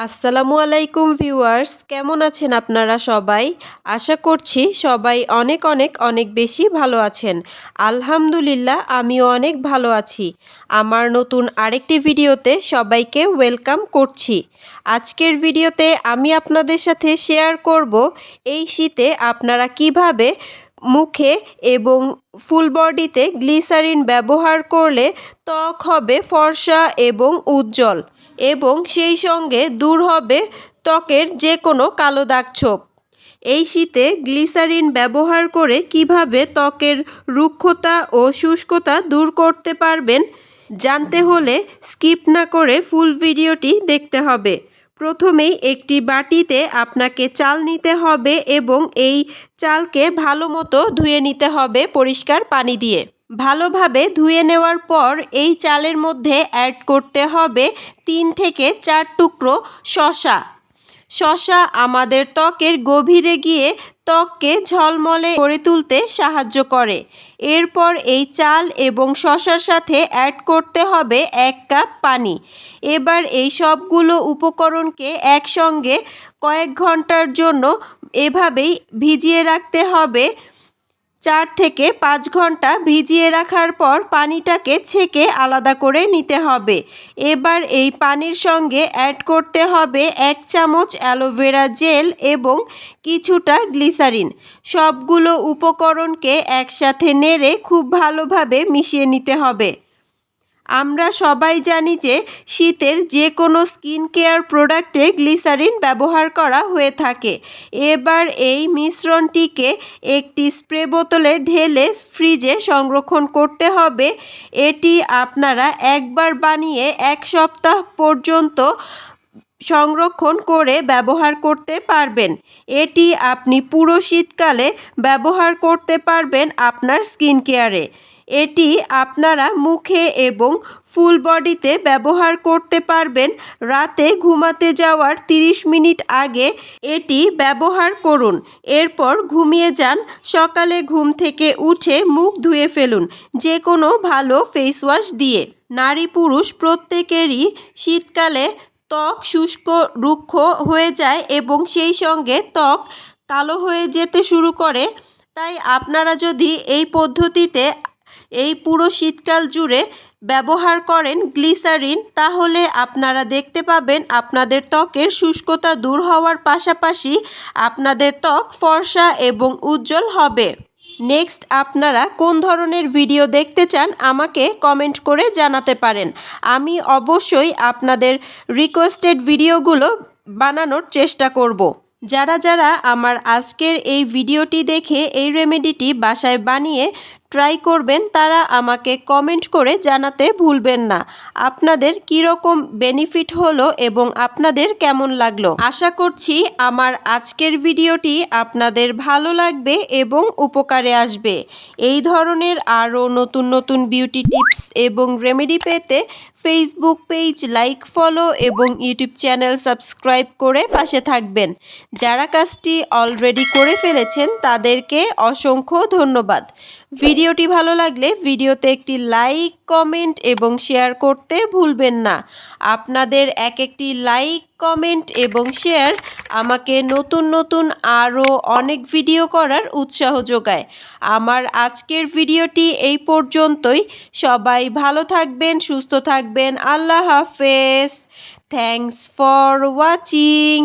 আসসালামু আলাইকুম ভিউয়ার্স, কেমন আছেন আপনারা সবাই? আশা করছি সবাই অনেক অনেক অনেক বেশি ভালো আছেন। আলহামদুলিল্লাহ, আমিও অনেক ভালো আছি। আমার নতুন আরেকটি ভিডিওতে সবাইকে ওয়েলকাম করছি। আজকের ভিডিওতে আমি আপনাদের সাথে শেয়ার করব এই শীতে আপনারা কিভাবে মুখে এবং ফুল বডিতে গ্লিসারিন ব্যবহার করলে ত্বক হবে ফর্সা এবং উজ্জ্বল, এবং সেই সঙ্গে দূর হবে ত্বকের যে কোনো কালো দাগ ছোপ। এই শীতে গ্লিসারিন ব্যবহার করে কিভাবে ত্বকের রুক্ষতা ও শুষ্কতা দূর করতে পারবেন জানতে হলে স্কিপ না করে ফুল ভিডিওটি দেখতে হবে। প্রথমেই একটি বাটিতে আপনাকে চাল নিতে হবে এবং এই চালকে ভালো মতো ধুয়ে নিতে হবে পরিষ্কার পানি দিয়ে। ভালোভাবে ধুয়ে নেওয়ার পর এই চালের মধ্যে অ্যাড করতে হবে 3 থেকে 4 টুকরো শসা আমাদের ত্বকের গভীরে গিয়ে ত্বককে ঝলমলে করে তুলতে সাহায্য করে। এরপর এই চাল এবং শসার সাথে অ্যাড করতে হবে 1 কাপ পানি। এবার এই সবগুলো উপকরণকে একসঙ্গে কয়েক ঘন্টার জন্য এভাবেই ভিজিয়ে রাখতে হবে। 4 থেকে 5 ঘন্টা ভিজিয়ে রাখার পর পানিটাকে ছেঁকে আলাদা করে নিতে হবে। এবার এই পানির সঙ্গে অ্যাড করতে হবে 1 চামচ অ্যালোভেরা জেল এবং কিছুটা গ্লিসারিন। সবগুলো উপকরণকে একসাথে নেড়ে খুব ভালোভাবে মিশিয়ে নিতে হবে। আমরা সবাই জানি যে শীতের যে কোনো স্কিন কেয়ার প্রোডাক্টে গ্লিসারিন ব্যবহার করা হয়ে থাকে। এবার এই মিশ্রণটিকে একটি স্প্রে বোতলে ঢেলে ফ্রিজে সংরক্ষণ করতে হবে। এটি আপনারা একবার বানিয়ে 1 সপ্তাহ পর্যন্ত সংরক্ষণ করে ব্যবহার করতে পারবেন। এটি আপনি পুরো শীতকালে ব্যবহার করতে পারবেন আপনার স্কিন কেয়ারে। এটি আপনারা মুখে এবং ফুল বডিতে ব্যবহার করতে পারবেন। রাতে ঘুমাতে যাওয়ার 30 মিনিট আগে এটি ব্যবহার করুন। এরপর ঘুমিয়ে যান। সকালে ঘুম থেকে উঠে মুখ ধুয়ে ফেলুন যে কোনো ভালো ফেস ওয়াশ দিয়ে। নারী পুরুষ প্রত্যেকেরই শীতকালে ত্বক শুষ্ক রুক্ষ হয়ে যায় এবং সেই সঙ্গে ত্বক কালো হয়ে যেতে শুরু করে। তাই আপনারা যদি এই পদ্ধতিতে এই পুরো শীতকাল জুড়ে ব্যবহার করেন গ্লিসারিন, তাহলে আপনারা দেখতে পাবেন আপনাদের ত্বকের শুষ্কতা দূর হওয়ার পাশাপাশি আপনাদের ত্বক ফর্সা এবং উজ্জ্বল হবে। নেক্সট আপনারা কোন ধরনের ভিডিও দেখতে চান আমাকে কমেন্ট করে জানাতে পারেন। আমি অবশ্যই আপনাদের রিকোয়েস্টেড ভিডিওগুলো বানানোর চেষ্টা করব। যারা যারা আমার আজকের এই ভিডিওটি দেখে এই রেমেডিটি বাসায় বানিয়ে ট্রাই করবেন তারা আমাকে কমেন্ট করে জানাতে ভুলবেন না আপনাদের কীরকম বেনিফিট হলো এবং আপনাদের কেমন লাগলো। আশা করছি আমার আজকের ভিডিওটি আপনাদের ভালো লাগবে এবং উপকারে আসবে। এই ধরনের আরও নতুন নতুন বিউটি টিপস এবং রেমেডি পেতে ফেসবুক পেজ লাইক, ফলো এবং ইউটিউব চ্যানেল সাবস্ক্রাইব করে পাশে থাকবেন। যারা কাজটি অলরেডি করে ফেলেছেন তাদেরকে অসংখ্য ধন্যবাদ। ভিডিওটি ভালো লাগলে ভিডিওতে একটি লাইক, কমেন্ট এবং শেয়ার করতে ভুলবেন না। আপনাদের একটি লাইক, কমেন্ট এবং শেয়ার আমাকে নতুন নতুন আরও অনেক ভিডিও করার উৎসাহ যোগায়। আমার আজকের ভিডিওটি এই পর্যন্তই। সবাই ভালো থাকবেন, সুস্থ থাকবেন। আল্লাহ হাফেজ। Thanks for watching.